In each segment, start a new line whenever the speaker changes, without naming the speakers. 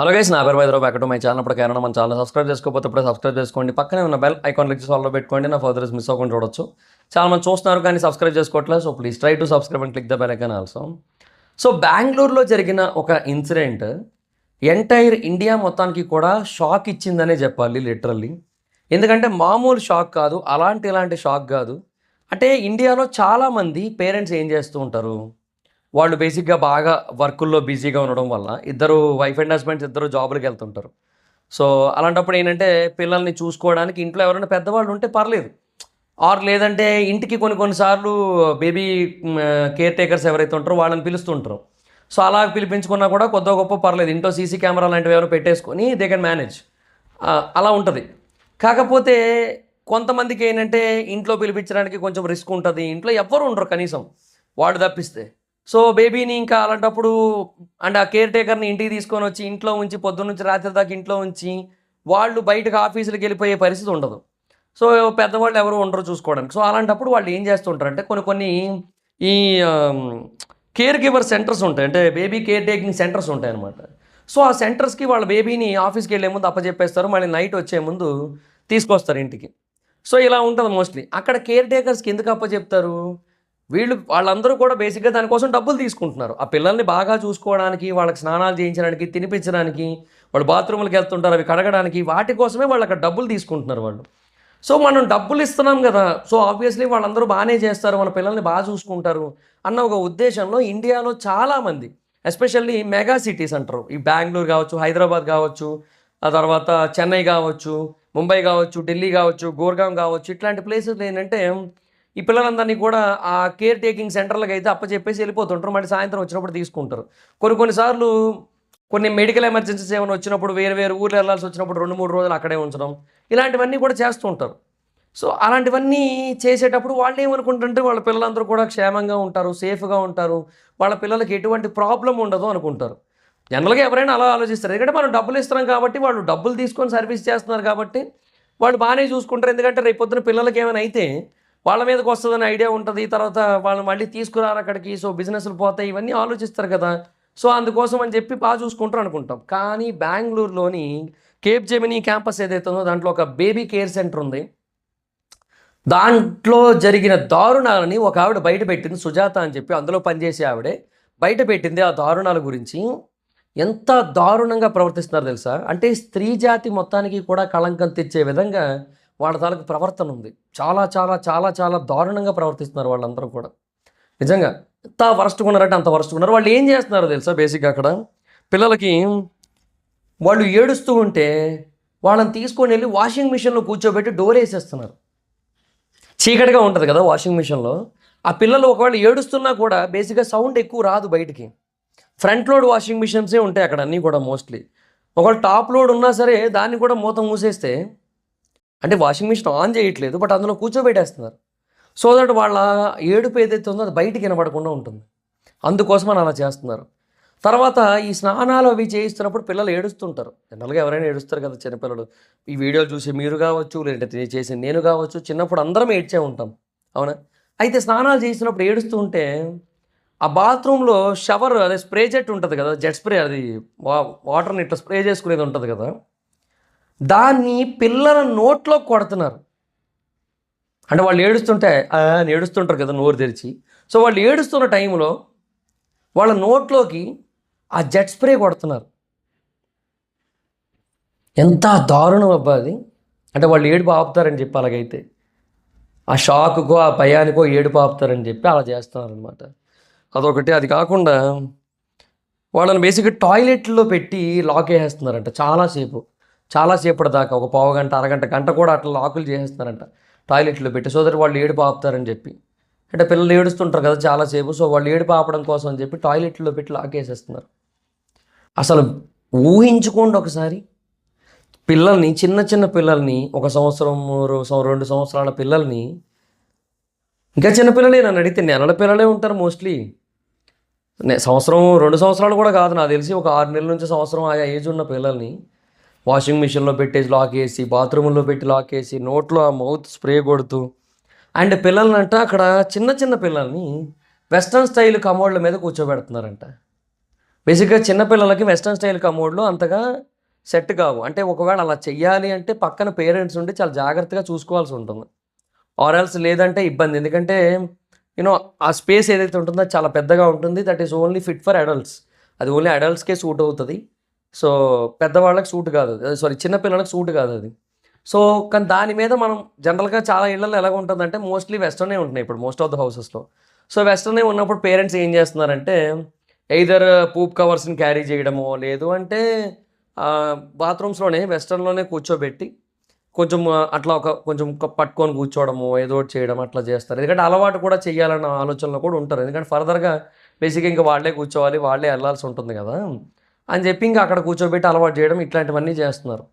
Hello guys, నా పేరు Vaidyarao. Back to my channel. ఇప్పుడు కేరళ మన ఛానల్ సబ్స్క్రైబ్ చేసుకోకపోతే ఇప్పుడే సబ్స్క్రైబ్ చేసుకోండి. పక్కనే ఉన్న బెల్ ఐకాన్ క్లిక్ చేసి ఆల్లో పెట్టుకోండి. నా ఫర్దర్స్ మిస్ అవ్వకుండా చూడొచ్చు. చాలా మంది చూస్తున్నారు కానీ సబ్స్క్రైబ్ చేసుకోవట్లేదు. So please try to subscribe and click the bell icon also. So బెంగళూరులో జరిగిన ఒక ఇన్సిడెంట్ ఎంటైర్ ఇండియా మొత్తానికి కూడా షాక్ ఇచ్చిందనే చెప్పాలి లిటరల్లీ. ఎందుకంటే మామూలు షాక్ కాదు, ఇలాంటి షాక్ కాదు. అంటే ఇండియాలో చాలామంది పేరెంట్స్ ఏం చేస్తూ ఉంటారు, వాళ్ళు బేసిక్గా బాగా వర్కుల్లో బిజీగా ఉండడం వల్ల ఇద్దరు వైఫ్ అండ్ హస్బెండ్స్ ఇద్దరు జాబులకు వెళ్తుంటారు. సో అలాంటప్పుడు ఏంటంటే పిల్లల్ని చూసుకోవడానికి ఇంట్లో ఎవరైనా పెద్దవాళ్ళు ఉంటే పర్లేదు, ఆర్ లేదంటే ఇంటికి కొన్నిసార్లు బేబీ కేర్ టేకర్స్ ఎవరైతే ఉంటారో వాళ్ళని పిలుస్తుంటారు. సో అలా పిలిపించుకున్నా కూడా కొద్దిగా గొప్ప పర్లేదు, ఇంట్లో సీసీ కెమెరా లాంటివి ఎవరైనా పెట్టేసుకొని దే కెన్ మేనేజ్, అలా ఉంటుంది. కాకపోతే కొంతమందికి ఏంటంటే ఇంట్లో పిలిపించడానికి కొంచెం రిస్క్ ఉంటుంది, ఇంట్లో ఎవ్వరు ఉండరు కనీసం వాడు తప్పిస్తే. సో బేబీని ఇంకా అలాంటప్పుడు అండ్ ఆ కేర్ టేకర్ని ఇంటికి తీసుకొని వచ్చి ఇంట్లో ఉంచి పొద్దున్న నుంచి రాత్రి దాకా ఇంట్లో ఉంచి వాళ్ళు బయటకు ఆఫీసులకు వెళ్ళిపోయే పరిస్థితి ఉండదు. సో పెద్దవాళ్ళు ఎవరు ఉండరు చూసుకోవడానికి. సో అలాంటప్పుడు వాళ్ళు ఏం చేస్తుంటారంటే కొన్ని ఈ కేర్ గివర్ సెంటర్స్ ఉంటాయి, అంటే బేబీ కేర్ టేకింగ్ సెంటర్స్ ఉంటాయి అనమాట. సో ఆ సెంటర్స్కి వాళ్ళ బేబీని ఆఫీస్కి వెళ్ళే ముందు అప్పచెప్పేస్తారు, మళ్ళీ నైట్ వచ్చే ముందు తీసుకొస్తారు ఇంటికి. సో ఇలా ఉంటుంది మోస్ట్లీ. అక్కడ కేర్ టేకర్స్కి ఎందుకు అప్పచెప్తారు, వాళ్ళందరూ కూడా బేసిక్గా దానికోసం డబ్బులు తీసుకుంటున్నారు. ఆ పిల్లల్ని బాగా చూసుకోవడానికి, వాళ్ళకి స్నానాలు చేయించడానికి, తినిపించడానికి, వాళ్ళు బాత్రూమ్లకు వెళ్తుంటారు అవి కడగడానికి, వాటి కోసమే వాళ్ళు అక్కడ డబ్బులు తీసుకుంటున్నారు వాళ్ళు. సో మనం డబ్బులు ఇస్తున్నాం కదా, సో ఆబ్వియస్లీ వాళ్ళందరూ బాగానే చేస్తారు, మన పిల్లల్ని బాగా చూసుకుంటారు అన్న ఒక ఉద్దేశంలో ఇండియాలో చాలామంది, ఎస్పెషల్లీ మెగా సిటీస్ అంటారు, ఈ బెంగళూరు కావచ్చు, హైదరాబాద్ కావచ్చు, ఆ తర్వాత చెన్నై కావచ్చు, ముంబై కావచ్చు, ఢిల్లీ కావచ్చు, గుర్గాం కావచ్చు, ఇట్లాంటి ప్లేసెస్ ఏంటంటే ఈ పిల్లలందరినీ కూడా ఆ కేర్ టేకింగ్ సెంటర్లకు అయితే అప్పచెప్పేసి వెళ్ళిపోతుంటారు, మళ్ళీ సాయంత్రం వచ్చినప్పుడు తీసుకుంటారు. కొన్నిసార్లు కొన్ని మెడికల్ ఎమర్జెన్సీస్ ఏమైనా వచ్చినప్పుడు వేరు ఊర్లు వెళ్ళాల్సి వచ్చినప్పుడు 2-3 రోజులు అక్కడే ఉంచడం, ఇలాంటివన్నీ కూడా చేస్తూ ఉంటారు. సో అలాంటివన్నీ చేసేటప్పుడు వాళ్ళు ఏమనుకుంటుంటే వాళ్ళ పిల్లలందరూ కూడా క్షేమంగా ఉంటారు, సేఫ్గా ఉంటారు, వాళ్ళ పిల్లలకి ఎటువంటి ప్రాబ్లం ఉండదు అనుకుంటారు. జనరల్గా ఎవరైనా అలా ఆలోచిస్తారు, ఎందుకంటే మనం డబ్బులు ఇస్తున్నాం కాబట్టి, వాళ్ళు డబ్బులు తీసుకొని సర్వీస్ చేస్తున్నారు కాబట్టి వాళ్ళు బాగానే చూసుకుంటారు. ఎందుకంటే రేపు పొద్దున పిల్లలకి ఏమైనా అయితే వాళ్ళ మీదకి వస్తుందని ఐడియా ఉంటుంది, తర్వాత వాళ్ళు మళ్ళీ తీసుకురారు అక్కడికి, సో బిజినెస్లు పోతాయి, ఇవన్నీ ఆలోచిస్తారు కదా. సో అందుకోసం అని చెప్పి బాగా చూసుకుంటారు అనుకుంటాం. కానీ బెంగళూరులోని కేప్ జెమినీ క్యాంపస్ ఏదైతే ఉందో దాంట్లో ఒక బేబీ కేర్ సెంటర్ ఉంది. దాంట్లో జరిగిన దారుణాలని ఒక ఆవిడ బయట పెట్టింది, సుజాత అని చెప్పి అందులో పనిచేసే ఆవిడే బయట పెట్టింది ఆ దారుణాల గురించి. ఎంత దారుణంగా ప్రవర్తిస్తున్నారు తెలుసా, అంటే స్త్రీ జాతి మొత్తానికి కూడా కళంకం తెచ్చే విధంగా వాళ్ళ తాలూకు ప్రవర్తన ఉంది. చాలా చాలా చాలా చాలా దారుణంగా ప్రవర్తిస్తున్నారు వాళ్ళందరూ కూడా. నిజంగా ఎంత వరస్ట్గా ఉన్నారంటే అంత వరస్ట్గా ఉన్నారు. వాళ్ళు ఏం చేస్తున్నారో తెలుసా, బేసిక్గా అక్కడ పిల్లలకి వాళ్ళు ఏడుస్తూ ఉంటే వాళ్ళని తీసుకొని వెళ్ళి వాషింగ్ మిషన్లో కూర్చోబెట్టి డోర్ వేసేస్తున్నారు. చీకటిగా ఉంటుంది కదా వాషింగ్ మిషన్లో, ఆ పిల్లలు ఒకవేళ ఏడుస్తున్నా కూడా బేసిక్గా సౌండ్ ఎక్కువ రాదు బయటికి. ఫ్రంట్ లోడ్ వాషింగ్ మిషన్సే ఉంటాయి అక్కడ అన్నీ కూడా మోస్ట్లీ. ఒకవేళ టాప్ లోడ్ ఉన్నా సరే దాన్ని కూడా మూత మూసేస్తే, అంటే వాషింగ్ మిషన్ ఆన్ చేయట్లేదు బట్ అందులో కూర్చోబెట్టేస్తున్నారు, సో దట్ వాళ్ళ ఏడుపు ఏదైతే ఉందో అది బయటికి వినపడకుండా ఉంటుంది. అందుకోసం అని అలా చేస్తున్నారు. తర్వాత ఈ స్నానాలు అవి చేయిస్తున్నప్పుడు పిల్లలు ఏడుస్తుంటారు. జనరల్గా ఎవరైనా ఏడుస్తారు కదా చిన్నపిల్లలు. ఈ వీడియోలు చూసి మీరు కావచ్చు, లేదంటే చేసి నేను కావచ్చు, చిన్నప్పుడు అందరం ఏడ్చే ఉంటాం, అవునా. అయితే స్నానాలు చేసినప్పుడు ఏడుస్తూ ఉంటే ఆ బాత్రూంలో షవర్, అదే స్ప్రే జెట్ ఉంటుంది కదా, జెట్ స్ప్రే, అది వాటర్ని ఇట్లా స్ప్రే చేసుకునేది ఉంటుంది కదా, దాన్ని పిల్లల నోట్లో కొడుతున్నారు. అంటే వాళ్ళు ఏడుస్తుంటే ఏడుస్తుంటారు కదా నోరు తెరిచి, సో వాళ్ళు ఏడుస్తున్న టైంలో వాళ్ళ నోట్లోకి ఆ జెట్ స్ప్రే కొడుతున్నారు. ఎంత దారుణం అబ్బా అది. అంటే వాళ్ళు ఏడుపు ఆపుతారని చెప్పి, అలాగైతే ఆ షాకుకో ఆ భయానికో ఏడుపు ఆపుతారని చెప్పి అలా చేస్తున్నారనమాట. అదొకటి. అది కాకుండా వాళ్ళని బేసిక్గా టాయిలెట్లో పెట్టి లాక్ వేసేస్తున్నారంట చాలాసేపటి దాకా, ఒక పావు గంట, అరగంట, గంట కూడా అట్లా లాకులు చేసేస్తున్నారంట టాయిలెట్లో పెట్టి, సో దట్ వాళ్ళు ఏడుపు ఆపుతారని చెప్పి. అంటే పిల్లలు ఏడుస్తుంటారు కదా చాలాసేపు, సో వాళ్ళు ఏడుపు ఆపడం కోసం అని చెప్పి టాయిలెట్లో పెట్టి లాక్ వేసేస్తున్నారు. అసలు ఊహించుకోండి ఒకసారి, పిల్లల్ని, చిన్న పిల్లల్ని, 1 సంవత్సరం 2 సంవత్సరాల పిల్లల్ని, ఇంకా చిన్నపిల్లలే, నన్ను అడిగితే నెలల పిల్లలే ఉంటారు మోస్ట్లీ. సంవత్సరం 2 సంవత్సరాలు కూడా కాదు నాకు తెలిసి, ఒక 6 నెలల నుంచి సంవత్సరం ఆయా ఏజ్ ఉన్న పిల్లల్ని వాషింగ్ మిషన్లో పెట్టేసి లాక్ వేసి, బాత్రూంలో పెట్టి లాక్ వేసి, నోట్లో ఆ మౌత్ స్ప్రే కొడుతూ, అండ్ పిల్లల్నంట అక్కడ చిన్న పిల్లల్ని వెస్ట్రన్ స్టైల్ కమోడ్ల మీద కూర్చోబెడుతున్నారంట. బేసిక్‌గా చిన్న పిల్లలకి వెస్టర్న్ స్టైల్ కమోడ్‌లు అంతగా సెట్ కావు. అంటే ఒకవేళ అలా చెయ్యాలి అంటే పక్కన పేరెంట్స్ ఉండి చాలా జాగ్రత్తగా చూసుకోవాల్సి ఉంటుంది. ఆర్ ఎల్స్ లేదంటే ఇబ్బంది. ఎందుకంటే ఆ స్పేస్ ఏదైతే ఉంటుందో అది చాలా పెద్దగా ఉంటుంది. That is only fit for adults. అది ఓన్లీ అడల్ట్స్‌కే సూట్ అవుతది. సో, పెద్దవాళ్ళకి సూట్ కాదు. సారీ, చిన్న పిల్లలకి సూట్ కాదది. సో, కానీ దాని మీద మనం జనరల్‌గా చాలా ఇళ్లల్లో ఎలాగుంటుందంటే మోస్ట్‌లీ వెస్టర్నే ఉంటున్నాయి ఇప్పుడు మోస్ట్ ఆఫ్ ద హౌసెస్‌లో. సో, వెస్టర్నే ఉన్నప్పుడు పేరెంట్స్ ఏం చేస్తున్నారంటే ఎయిదర్ పూప్ కవర్స్‌ని క్యారీ చేయడమో, లేదు అంటే బాత్రూమ్స్‌లోనే వెస్టర్న్‌లోనే కూర్చోబెట్టి కొంచెం అట్లా కొంచెం పట్టుకొని కూర్చోవడము, ఏదో ఒకటి చేయడం అట్లా చేస్తారు. ఎందుకంటే అలవాటు కూడా చేయాలన్న ఆలోచనలో కూడా ఉంటారు. ఎందుకంటే ఫర్దర్‌గా బేసిక్‌గా ఇంక వాళ్ళే కూర్చోవాలి, వాళ్ళే ఎళ్ళాల్సి ఉంటుంది గదా! అని చెప్పి ఇంక అక్కడ కూర్చోబెట్టి అలవాటు చేయడం ఇట్లాంటివన్నీ చేస్తున్నారు.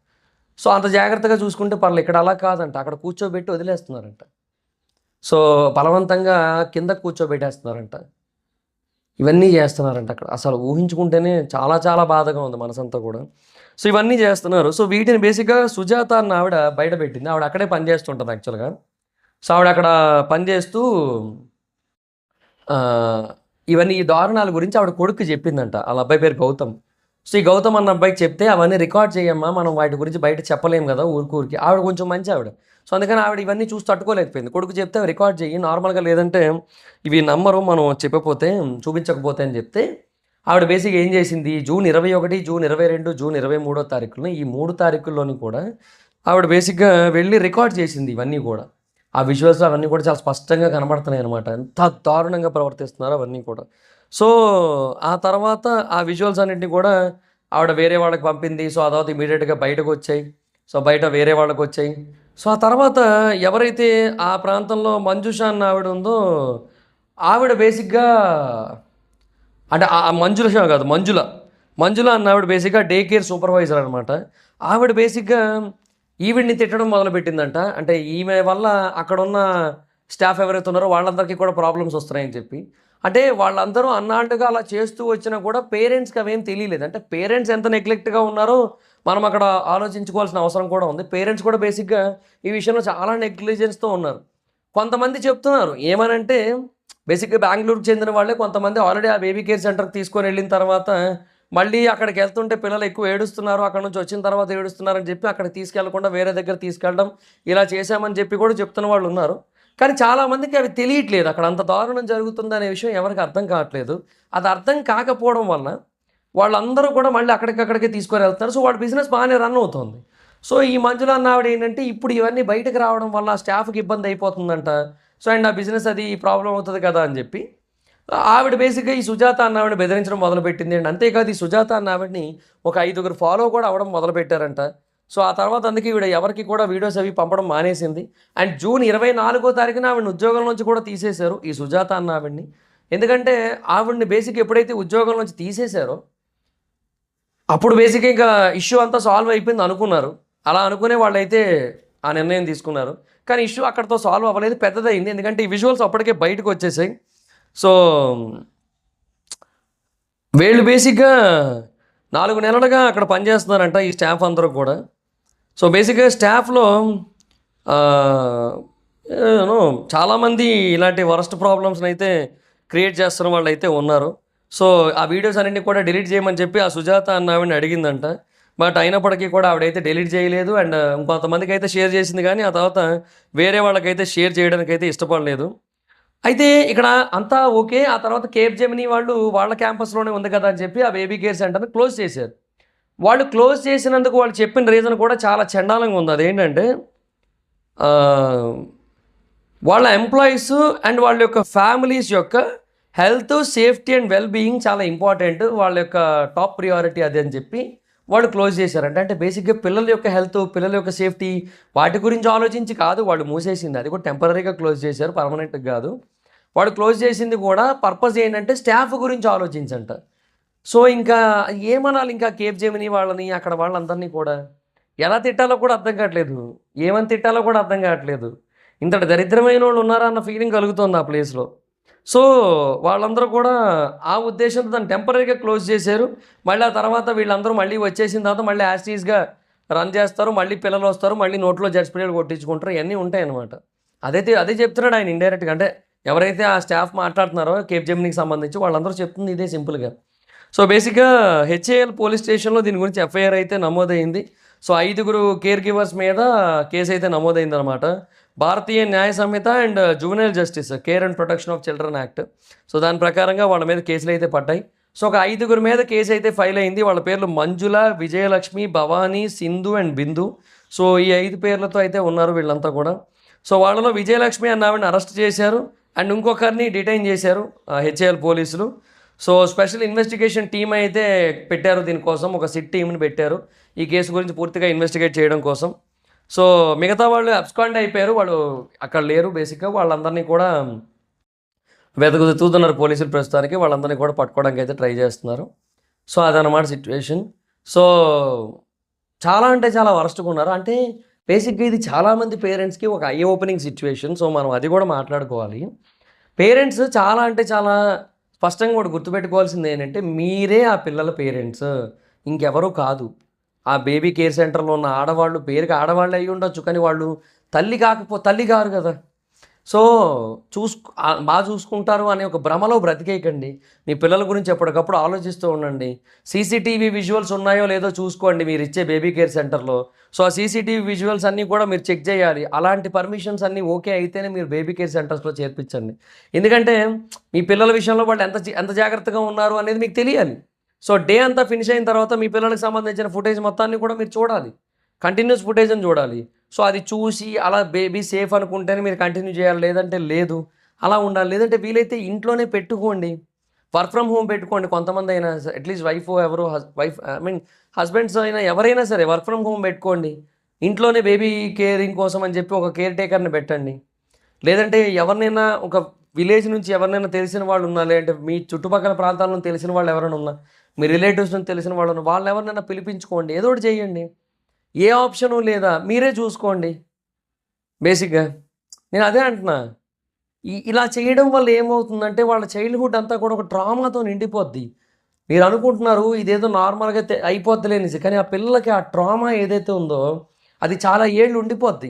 సో, అంత జాగ్రత్తగా చూసుకుంటే పర్లేదు. ఇక్కడ అలా కాదంట. అక్కడ కూర్చోబెట్టి వదిలేస్తున్నారంట. సో, బలవంతంగా కింద కూర్చోబెట్టేస్తున్నారంట. ఇవన్నీ చేస్తున్నారంట అక్కడ. అసలు ఊహించుకుంటేనే చాలా చాలా బాధగా ఉంది మనసంతా కూడా. సో, ఇవన్నీ చేస్తున్నారు. సో, వీటిని బేసిక్‌గా సుజాత అన్న ఆవిడ బయట పెట్టింది. ఆవిడ అక్కడే పని చేస్తుంటది యాక్చువల్‌గా. సో, ఆవిడ అక్కడ పని చేస్తూ ఆహ్, ఇవన్నీ ఈ దారుణాల గురించి ఆవిడ కొడుక్కి చెప్పిందంట. ఆళ్ళ అబ్బాయి పేరు గౌతమ్. సో, ఈ గౌతమ్ అన్న అబ్బాయికి చెప్తే అవన్నీ రికార్డ్ చేయమ్మా, మనం వాటి గురించి బయట చెప్పలేం గదా! ఊరికి. ఆవిడ కొంచెం మంచి ఆవిడ. సో, అందుకని ఆవిడ ఇవన్నీ చూసి తట్టుకోలేకపోయింది. కొడుకు చెప్తే రికార్డ్ చెయ్యి నార్మల్‌గా, లేదంటే ఇవి నమ్మరు మనం చెప్పకపోతే, చూపించకపోతే అని చెప్తే, ఆవిడ బేసిక్‌గా ఏం చేసింది, జూన్ 21, జూన్ 22, జూన్ 23 తారీఖుల్లో ఈ 3 తారీఖుల్లోని కూడా ఆవిడ బేసిక్‌గా వెళ్లి రికార్డ్ చేసింది ఇవన్నీ కూడా. ఆ విజువల్స్ అవన్నీ కూడా చాలా స్పష్టంగా కనబడుతున్నాయన్నమాట. ఎంత దారుణంగా ప్రవర్తిస్తున్నారో అవన్నీ కూడా. సో, ఆ తర్వాత ఆ విజువల్స్ అన్నిటిని కూడా ఆవిడ వేరే వాళ్ళకి పంపింది. సో, ఆ తర్వాత ఇమ్మీడియేట్‌గా బయటకొచ్చాయి. సో, బయట వేరే వాళ్ళకొచ్చాయి. సో, ఆ తర్వాత ఎవరైతే ఆ ప్రాంతంలో మంజుష అన్న ఆవిడ ఉందో, ఆవిడ బేసిక్‌గా అంటే మంజుల షా కాదు, మంజుల. మంజుల అన్న ఆవిడ బేసిక్‌గా డే కేర్ సూపర్వైజర్ అనమాట. ఆవిడ బేసిక్‌గా ఈవిడ్ని తిట్టడం మొదలుపెట్టిందంట. అంటే ఈమె వల్ల అక్కడున్న స్టాఫ్ ఎవరైతే ఉన్నారో వాళ్ళందరికీ కూడా ప్రాబ్లమ్స్ వస్తున్నాయని చెప్పి. అంటే వాళ్ళందరూ అన్నాంటుగా అలా చేస్తూ వచ్చినా కూడా పేరెంట్స్‌కి అవేం తెలియలేదు. అంటే పేరెంట్స్ ఎంత నెగ్లెక్ట్‌గా ఉన్నారో మనం అక్కడ ఆలోచించుకోవాల్సిన అవసరం కూడా ఉంది. పేరెంట్స్ కూడా బేసిక్‌గా ఈ విషయంలో చాలా నెగ్లిజెన్స్‌తో ఉన్నారు. కొంతమంది చెప్తున్నారు ఏమనంటే బేసిక్‌గా బెంగుళూరుకి చెందిన వాళ్ళే కొంతమంది ఆల్రెడీ ఆ బేబీ కేర్ సెంటర్‌కి తీసుకొనెళ్ళిన తర్వాత, మళ్ళీ అక్కడికెళ్తుంటే పిల్లలు ఎక్కువ ఏడుస్తున్నారు. అక్కడి నుంచి వచ్చిన తర్వాత ఏడుస్తున్నారని చెప్పి అక్కడికి తీసుకెళ్లకుండా వేరే దగ్గర తీసుకెళ్ళడం, ఇలా చేశామని చెప్పి కూడా చెప్తున్న వాళ్ళున్నారు. కానీ చాలామందికి అవి తెలియట్లేదు. అక్కడ అంత దారుణం జరుగుతుందనే విషయం ఎవరికీ అర్థం కావట్లేదు. అది అర్థం కాకపోవడం వలన వాళ్ళందరూ కూడా మళ్ళీ అక్కడికక్కడికే తీసుకొనెళ్తున్నారు. సో, వాళ్ళ బిజినెస్ బాగానే రన్ అవుతోంది. సో, ఈ మంజుల అన్న ఆవిడ ఏంటంటే ఇప్పుడు ఇవన్నీ బయటకు రావడం వల్ల స్టాఫ్‌కి ఇబ్బంది అయిపోతుందంట. సో, అండ్ ఆ బిజినెస్ అది ప్రాబ్లమ్ అవుతది కదా అని చెప్పి, ఆవిడ బేసిక్‌గా ఈ సుజాత అన్న ఆవిడని బెదిరించడం మొదలుపెట్టింది అండి. అంతేకాదు ఈ సుజాత అన్న ఆవిడని ఒక 5గురు ఫాలో కూడా అవ్వడం మొదలుపెట్టారంట. సో, ఆ తర్వాత అందుకే ఈవిడ ఎవరికీ కూడా వీడియోస్ అవి పంపడం మానేసింది. అండ్ జూన్ 24 తారీఖున ఆవిడని ఉద్యోగం నుంచి కూడా తీసేశారు ఈ సుజాత అన్న ఆవిడని. ఎందుకంటే ఆవిడని బేసిక్‌గా ఎప్పుడైతే ఉద్యోగం నుంచి తీసేశారో, అప్పుడు బేసిక్‌గా ఇంకా ఇష్యూ అంతా సాల్వ్ అయిపోయింది అనుకున్నారు. అలా అనుకునే వాళ్ళైతే ఆ నిర్ణయం తీసుకున్నారు. కానీ ఇష్యూ అక్కడితో సాల్వ్ అవ్వలేదు. పెద్దదయింది. ఎందుకంటే ఈ విజువల్స్ అప్పటికే బయటకొచ్చేసాయి. సో, వీళ్ళు బేసిక్‌గా 4 నెలలుగా అక్కడ పనిచేస్తున్నారంట ఈ స్టాఫ్ అందరూ కూడా. సో, బేసిక్‌గా స్టాఫ్‌లో ఆహ్, నో చాలామంది ఇలాంటి వరస్ట్ ప్రాబ్లమ్స్‌నైతే క్రియేట్ చేస్తున్న వాళ్ళైతే ఉన్నారు. సో, ఆ వీడియోస్ అన్నిటిని కూడా డిలీట్ చేయమని చెప్పి ఆ సుజాత అన్న ఆవిడని అడిగిందంట. బట్ అయినప్పటికీ కూడా ఆవిడైతే డిలీట్ చేయలేదు. అండ్ ఇంకొంతమందికైతే షేర్ చేసింది కానీ, ఆ తర్వాత వేరే వాళ్ళకైతే షేర్ చేయడానికైతే ఇష్టపడలేదు. అయితే ఇక్కడ అంతా ఓకే. ఆ తర్వాత కేప్ జెమినీ వాళ్ళు వాళ్ళ క్యాంపస్‌లోనే ఉంది కదా అని చెప్పి ఆ బేబీ కేర్ సెంటర్‌ని క్లోజ్ చేశారు. వాళ్ళు క్లోజ్ చేసినందుకు వాళ్ళు చెప్పిన రీజన్ కూడా చాలా చండాలంగా ఉంది. అదేంటంటే ఆహ్, వాళ్ళ ఎంప్లాయీస్ అండ్ వాళ్ళ యొక్క ఫ్యామిలీస్ యొక్క health, safety and well being చాలా ఇంపార్టెంట్. వాళ్ళ యొక్క టాప్ ప్రియారిటీ అది అని చెప్పి వాళ్ళు క్లోజ్ చేశారంట. అంటే బేసిక్‌గా పిల్లల యొక్క హెల్త్, పిల్లల యొక్క సేఫ్టీ వాటి గురించి ఆలోచించి కాదు వాళ్ళు మూసేసింది. అది కూడా టెంపరరీగా క్లోజ్ చేశారు. పర్మనెంట్‌గా కాదు. వాడు క్లోజ్ చేసింది కూడా పర్పస్ ఏంటంటే స్టాఫ్ గురించి ఆలోచించంట. సో, ఇంకా ఏమనాలి ఇంకా కేప్ జెమినీ వాళ్ళని, అక్కడ వాళ్ళందరినీ కూడా. ఎలా తిట్టాలో కూడా అర్థం కావట్లేదు. ఏమని తిట్టాలో కూడా అర్థం కావట్లేదు. ఇంతటి దరిద్రమైనోళ్ళు ఉన్నారా అన్న ఫీలింగ్ కలుగుతోంది ఆ ప్లేస్‌లో. సో, వాళ్ళందరూ కూడా ఆ ఉద్దేశంతో దాన్ని టెంపరరీగా క్లోజ్ చేశారు. మళ్ళీ ఆ తర్వాత వీళ్ళందరూ మళ్ళీ వచ్చేసిన తర్వాత మళ్ళీ యాజ్ టీజ్‌గా రన్ చేస్తారు. మళ్ళీ పిల్లలొస్తారు. మళ్ళీ నోట్లో జెట్ స్ప్రేలు కొట్టించుకుంటారు. ఇయన్నీ ఉంటాయన్నమాట. అదే చెప్తున్నాడు ఆయన ఇండైరెక్ట్‌గా. అంటే ఎవరైతే ఆ స్టాఫ్ మాట్లాడుతున్నారో కేప్ జెమినీకి సంబంధించి వాళ్ళందరూ చెప్తుంది ఇదే సింపుల్‌గా. సో బేసిక్గా హెచ్ఏఎల్ పోలీస్ స్టేషన్లో దీని గురించి ఎఫ్ఐఆర్ అయితే నమోదైంది. సో 5 కేర్ గివర్స్ మీద కేసు అయితే నమోదైందనమాట. Bharatiya Nyaya Sanhita and juvenile justice care and protection of children act. So దాని ప్రకారంగా వాళ్ళ మీద కేసులు అయితే పడ్డాయి. సో ఒక 5 మీద కేసు అయితే ఫైల్ అయింది. వాళ్ళ పేర్లు మంజుల, విజయలక్ష్మి, భవానీ, సింధు అండ్ బిందు. సో ఈ 5 పేర్లతో అయితే ఉన్నారు వీళ్ళంతా కూడా. సో వాళ్ళలో విజయలక్ష్మి అన్న ఆవిడని అరెస్ట్ చేశారు అండ్ ఇంకొకరిని డిటైన్ చేశారు హెచ్ఏఎల్ పోలీసులు. సో స్పెషల్ ఇన్వెస్టిగేషన్ టీమ్ అయితే పెట్టారు దీనికోసం, ఒక సిట్ టీంని పెట్టారు ఈ కేసు గురించి పూర్తిగా ఇన్వెస్టిగేట్ చేయడం కోసం. సో మిగతా వాళ్ళు అబ్స్కాండ్ అయిపోయారు, వాళ్ళు అక్కడ లేరు. బేసిక్గా వాళ్ళందరినీ కూడా వెతుకుతున్నారు పోలీసులు ప్రస్తుతానికి. వాళ్ళందరినీ కూడా పట్టుకోవడానికి అయితే ట్రై చేస్తున్నారు. సో అదనమాట సిచ్యువేషన్. సో చాలా అంటే చాలా వరస్ట్గా ఉన్నారు. అంటే బేసిక్గా ఇది చాలామంది పేరెంట్స్కి ఒక ఐ ఓపెనింగ్ సిచ్యువేషన్. సో మనం అది కూడా మాట్లాడుకోవాలి. పేరెంట్స్ చాలా అంటే చాలా స్పష్టంగా కూడా గుర్తుపెట్టుకోవాల్సింది ఏంటంటే, మీరే ఆ పిల్లల పేరెంట్స్, ఇంకెవరూ కాదు. ఆ బేబీ కేర్ సెంటర్లో ఉన్న ఆడవాళ్ళు పేరుకి ఆడవాళ్ళు అయ్యి ఉండొచ్చు, కానీ వాళ్ళు తల్లి గారు కదా. సో బాగా చూసుకుంటారు అనే ఒక భ్రమలో బ్రతికేయకండి. మీ పిల్లల గురించి ఎప్పటికప్పుడు ఆలోచిస్తూ ఉండండి. సీసీటీవీ విజువల్స్ ఉన్నాయో లేదో చూసుకోండి మీరు ఇచ్చే బేబీ కేర్ సెంటర్లో. సో ఆ సీసీటీవీ విజువల్స్ అన్నీ కూడా మీరు చెక్ చేయాలి. అలాంటి పర్మిషన్స్ అన్నీ ఓకే అయితేనే మీరు బేబీ కేర్ సెంటర్స్లో చేర్పించండి. ఎందుకంటే మీ పిల్లల విషయంలో వాళ్ళు ఎంత జాగ్రత్తగా ఉన్నారు అనేది మీకు తెలియాలి. సో డే అంతా ఫినిష్ అయిన తర్వాత మీ పిల్లలకు సంబంధించిన ఫుటేజ్ మొత్తాన్ని కూడా మీరు చూడాలి, కంటిన్యూస్ ఫుటేజ్ అని చూడాలి. సో అది చూసి అలా బేబీ సేఫ్ అనుకుంటేనే మీరు కంటిన్యూ చేయాలి, లేదంటే లేదు. అలా ఉండాలి. లేదంటే వీలైతే ఇంట్లోనే పెట్టుకోండి, వర్క్ ఫ్రమ్ హోమ్ పెట్టుకోండి. కొంతమంది అయినా అట్లీస్ట్ హస్బెండ్స్ అయినా ఎవరైనా సరే వర్క్ ఫ్రమ్ హోమ్ పెట్టుకోండి. ఇంట్లోనే బేబీ కేరింగ్ కోసం అని చెప్పి ఒక కేర్ టేకర్ని పెట్టండి. లేదంటే ఎవరినైనా ఒక విలేజ్ నుంచి ఎవరినైనా తెలిసిన వాళ్ళు ఉన్నా, లేదంటే మీ చుట్టుపక్కల ప్రాంతాల్లో తెలిసిన వాళ్ళు ఎవరైనా ఉన్నా, మీ రిలేటివ్స్ నుంచి తెలిసిన వాళ్ళు ఉన్నా, వాళ్ళు ఎవరినైనా పిలిపించుకోండి, ఏదో ఒకటి చేయండి. ఏ ఆప్షను లేదా మీరే చూసుకోండి. బేసిక్గా నేను అదే అంటున్నా. ఇలా చేయడం వల్ల ఏమవుతుందంటే వాళ్ళ చైల్డ్హుడ్ అంతా కూడా ఒక ట్రామాతో నిండిపోద్ది. మీరు అనుకుంటున్నారు ఇదేదో నార్మల్గా అయిపోద్దిలేనిసి, కానీ ఆ పిల్లలకి ఆ ట్రామా ఏదైతే ఉందో అది చాలా ఏళ్ళు ఉండిపోద్ది.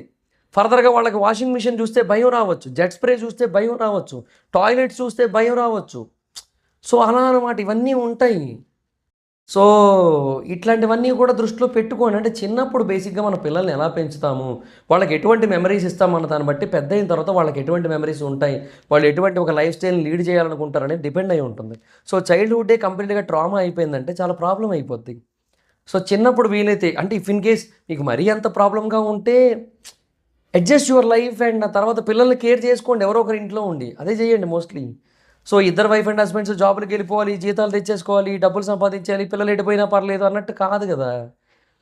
ఫర్దర్గా వాళ్ళకి వాషింగ్ మిషన్ చూస్తే భయం రావచ్చు, జెట్ స్ప్రే చూస్తే భయం రావచ్చు, టాయిలెట్స్ చూస్తే భయం రావచ్చు. సో అలా అన్నమాట, ఇవన్నీ ఉంటాయి. సో ఇట్లాంటివన్నీ కూడా దృష్టిలో పెట్టుకోండి. అంటే చిన్నప్పుడు బేసిక్గా మన పిల్లల్ని ఎలా పెంచుతాము, వాళ్ళకి ఎటువంటి మెమరీస్ ఇస్తామన్న దాన్ని బట్టి పెద్ద అయిన తర్వాత వాళ్ళకి ఎటువంటి మెమరీస్ ఉంటాయి, వాళ్ళు ఎటువంటి ఒక లైఫ్ స్టైల్ని లీడ్ చేయాలనుకుంటారనేది డిపెండ్ అయి ఉంటుంది. సో చైల్డ్హుడ్డే కంప్లీట్గా ట్రామా అయిపోయిందంటే చాలా ప్రాబ్లం అయిపోద్ది. సో చిన్నప్పుడు వీలైతే అంటే ఇఫ్ ఇన్ కేస్ మీకు మరీ అంత ప్రాబ్లంగా ఉంటే అడ్జస్ట్ యువర్ లైఫ్ అండ్ తర్వాత పిల్లల్ని కేర్ చేసుకోండి, ఎవరో ఒకరి ఇంట్లో ఉండి అదే చేయండి మోస్ట్లీ. సో ఇద్దరు వైఫ్ అండ్ హస్బెండ్స్ జాబులకి వెళ్ళిపోవాలి, జీతాలు తెచ్చేసుకోవాలి, డబ్బులు సంపాదించాలి, పిల్లలు ఎడిపోయినా పర్లేదు అన్నట్టు కాదు కదా.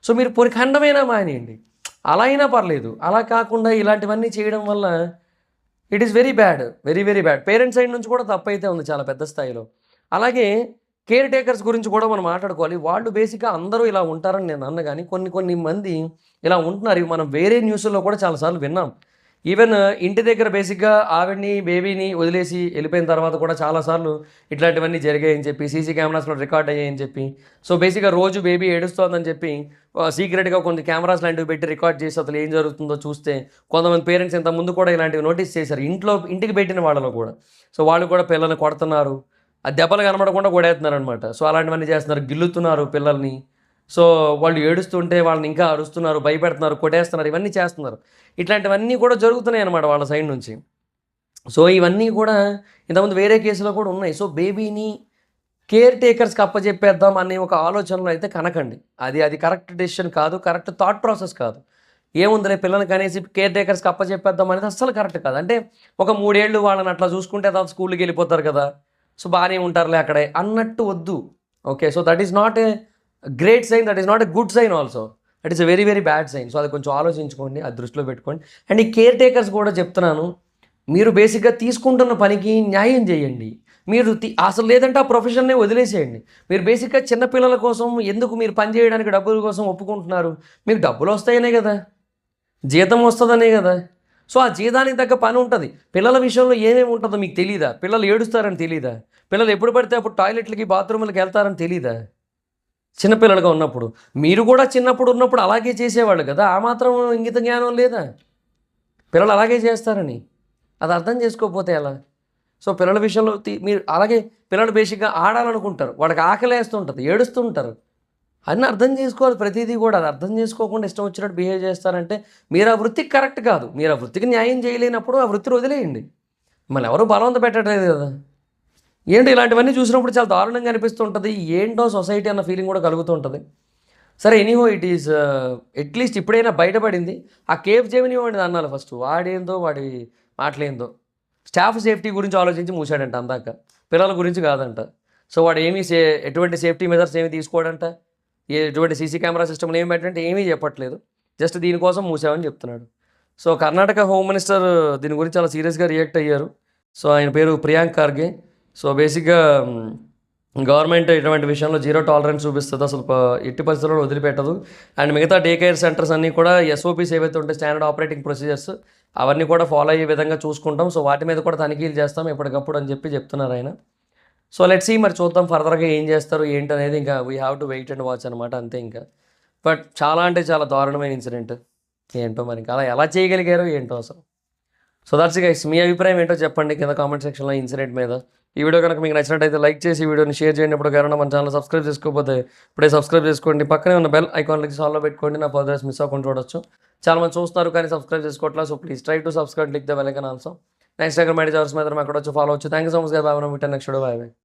సో మీరు ఖండమైనా మానేయండి, అలా అయినా పర్లేదు. అలా కాకుండా ఇలాంటివన్నీ చేయడం వల్ల it is very bad, very very bad. Parents side నుంచి కూడా తప్పు అయితే ఉంది చాలా పెద్ద స్థాయిలో. అలాగే కేర్ టేకర్స్ గురించి కూడా మనం మాట్లాడుకోవాలి. వాళ్ళు బేసిక్గా అందరూ ఇలా ఉంటారని నేను అన్న, కానీ కొన్ని మంది ఇలా ఉంటున్నారు. ఇవి మనం వేరే న్యూస్లో కూడా చాలాసార్లు విన్నాం. ఈవెన్ ఇంటి దగ్గర బేసిక్గా ఆవిడ్ని బేబీని వదిలేసి వెళ్ళిపోయిన తర్వాత కూడా చాలాసార్లు ఇట్లాంటివన్నీ జరిగాయని చెప్పి, సీసీ కెమెరాస్లో రికార్డ్ అయ్యాయని చెప్పి, సో బేసిక్గా రోజు బేబీ ఏడుస్తోందని చెప్పి సీక్రెట్గా కొన్ని కెమెరాస్ లాంటివి పెట్టి రికార్డ్ చేసి అసలు ఏం జరుగుతుందో చూస్తే కొంతమంది పేరెంట్స్ ఇంత ముందు కూడా ఇలాంటివి నోటీస్ చేశారు, ఇంటికి పెట్టిన వాళ్ళలో కూడా. సో వాళ్ళు కూడా పిల్లల్ని కొడుతున్నారు, ఆ దెబ్బలు కనబడకుండా కొడేస్తున్నారు అనమాట. సో అలాంటివన్నీ చేస్తున్నారు, గిల్లుతున్నారు పిల్లల్ని. సో వాళ్ళు ఏడుస్తుంటే వాళ్ళని ఇంకా అరుస్తున్నారు, భయపెడుతున్నారు, కొట్టేస్తున్నారు, ఇవన్నీ చేస్తున్నారు. ఇట్లాంటివన్నీ కూడా జరుగుతున్నాయి అన్నమాట వాళ్ళ సైడ్ నుంచి. సో ఇవన్నీ కూడా ఇంతకుముందు వేరే కేసులో కూడా ఉన్నాయి. సో బేబీని కేర్ టేకర్స్కి అప్పచెప్పేద్దాం అనే ఒక ఆలోచనలో అయితే కనకండి. అది కరెక్ట్ డెసిషన్ కాదు, కరెక్ట్ థాట్ ప్రాసెస్ కాదు. ఏముందిలే పిల్లలకి అనేసి కేర్ టేకర్స్కి అప్పచెప్పేద్దాం అనేది అస్సలు కరెక్ట్ కాదు. అంటే ఒక 3 ఏళ్ళు వాళ్ళని అట్లా చూసుకుంటే తర్వాత స్కూల్కి వెళ్ళిపోతారు కదా, సో బాగానే ఉంటారులే అక్కడే అన్నట్టు వద్దు. Okay, so that is not a great sign, that is not a good sign also, that is a very very bad sign. So అది కొంచెం ఆలోచించుకోండి, అది దృష్టిలో పెట్టుకోండి. అండ్ ఈ కేర్ టేకర్స్ కూడా చెప్తున్నాను, మీరు బేసిక్గా తీసుకుంటున్న పనికి న్యాయం చేయండి. మీరు అసలు లేదంటే ఆ ప్రొఫెషన్నే వదిలేసేయండి. మీరు బేసిక్గా చిన్నపిల్లల కోసం ఎందుకు మీరు పని చేయడానికి డబ్బుల కోసం ఒప్పుకుంటున్నారు? మీకు డబ్బులు వస్తాయనే కదా, జీతం వస్తుందనే కదా. సో ఆ జీతానికి తగ్గ పని ఉంటుంది. పిల్లల విషయంలో ఏమేమి ఉంటుందో మీకు తెలీదా? పిల్లలు ఏడుస్తారని తెలీదా? పిల్లలు ఎప్పుడు పడితే అప్పుడు టాయిలెట్లకి బాత్రూమ్లకి వెళ్తారని తెలీదా? చిన్నపిల్లలుగా ఉన్నప్పుడు మీరు కూడా చిన్నప్పుడు ఉన్నప్పుడు అలాగే చేసేవాళ్ళు కదా. ఆ మాత్రం ఇంగిత జ్ఞానం లేదా? పిల్లలు అలాగే చేస్తారని అది అర్థం చేసుకోకపోతే ఎలా? సో పిల్లల విషయంలో మీరు అలాగే పిల్లలు బేసిక్గా ఆడాలనుకుంటారు, వాడికి ఆకలేస్తుంటుంది, ఏడుస్తూ ఉంటారు. అన్నీ అర్థం చేసుకోవాలి ప్రతిదీ కూడా. అది అర్థం చేసుకోకుండా ఇష్టం వచ్చినట్టు బిహేవ్ చేస్తారంటే మీరు ఆ వృత్తికి కరెక్ట్ కాదు. మీరు ఆ వృత్తికి న్యాయం చేయలేనప్పుడు ఆ వృత్తిని వదిలేయండి. మిమ్మల్ని ఎవరు బలవంత పెట్టట్లేదు కదా. ఏంటి ఇలాంటివన్నీ చూసినప్పుడు చాలా దారుణంగా అనిపిస్తుంటుంది. ఏంటో సొసైటీ అన్న ఫీలింగ్ కూడా కలుగుతూ ఉంటుంది. సరే ఎనీహో ఇట్ ఈస్ అట్లీస్ట్ ఇప్పుడైనా బయటపడింది. ఆ కేఫ్ జెమిని వాడిని అన్నాను ఫస్ట్. వాడేందో వాడి మాటలేందో స్టాఫ్ సేఫ్టీ గురించి ఆలోచించి మూసాడంట అందాక, పిల్లల గురించి కాదంట. సో వాడు ఏమీ ఎటువంటి సేఫ్టీ మెజర్స్ ఏమి తీసుకోవడంట, ఎటువంటి సీసీ కెమెరా సిస్టమ్లు ఏమి పెట్టంటే ఏమీ చెప్పట్లేదు. జస్ట్ దీనికోసం మూసామని చెప్తున్నాడు. సో కర్ణాటక హోమ్ మినిస్టర్ దీని గురించి చాలా సీరియస్గా రియాక్ట్ అయ్యారు. సో ఆయన పేరు ప్రియాంక్ ఖార్గే. సో బేసిక్గా గవర్నమెంట్ ఇటువంటి విషయంలో జీరో టాలరెన్స్ చూపిస్తుంది, అసలు ఎట్టి పరిస్థితుల్లో వదిలిపెట్టదు. అండ్ మిగతా డే కేర్ సెంటర్స్ అన్నీ కూడా ఎస్ఓపీస్ ఏవైతే ఉంటాయి, స్టాండర్డ్ ఆపరేటింగ్ ప్రొసీజర్స్, అవన్నీ కూడా ఫాలో అయ్యే విధంగా చూసుకుంటాం. సో వాటి మీద కూడా తనిఖీలు చేస్తాం ఎప్పటికప్పుడు అని చెప్తున్నారు ఆయన. సో లెట్స్ సీ, మరి చూద్దాం ఫర్దర్గా ఏం చేస్తారు ఏంటి అనేది. ఇంకా we have to wait and watch అనమాట, అంతే. ఇంకా బట్ చాలా అంటే చాలా దారుణమైన ఇన్సిడెంట్. ఏంటో మరి ఇంకా అలా ఎలా చేయగలిగారో ఏంటో అసలు. సో దట్స్ గైస్, మీ అభిప్రాయం ఏంటో చెప్పండి కింద కామెంట్ సెక్షన్లో ఇన్సిడెంట్ మీద. ఈ వీడియో కనుక మీకు నచ్చినట్టయితే లైక్ చేసి వీడియోని షేర్ చేయండి. ఇప్పుడు కారణం మన ఛానల్ సబ్స్క్రైబ్ చేసుకోకపోతే ఇప్పుడే సబ్స్క్రైబ్ చేసుకోండి. పక్కనే ఉన్న బెల్ ఐకాన్ క్లిక్ ఆల్లో పెట్టుకోండి, నా ఫర్దర్స్ మిస్ అవ్వకుండా చూడొచ్చు. చాలా మంది చూస్తున్నారు కానీ సబ్స్క్రైబ్ చేసుకోవట్లేదు. So please try to subscribe, click the bell icon also. Next అక్కడ మైడి జవర్స్ మాత్రం అక్కడ వచ్చి ఫాలో వచ్చు. Thank you so much. Bye. Next video. Bye.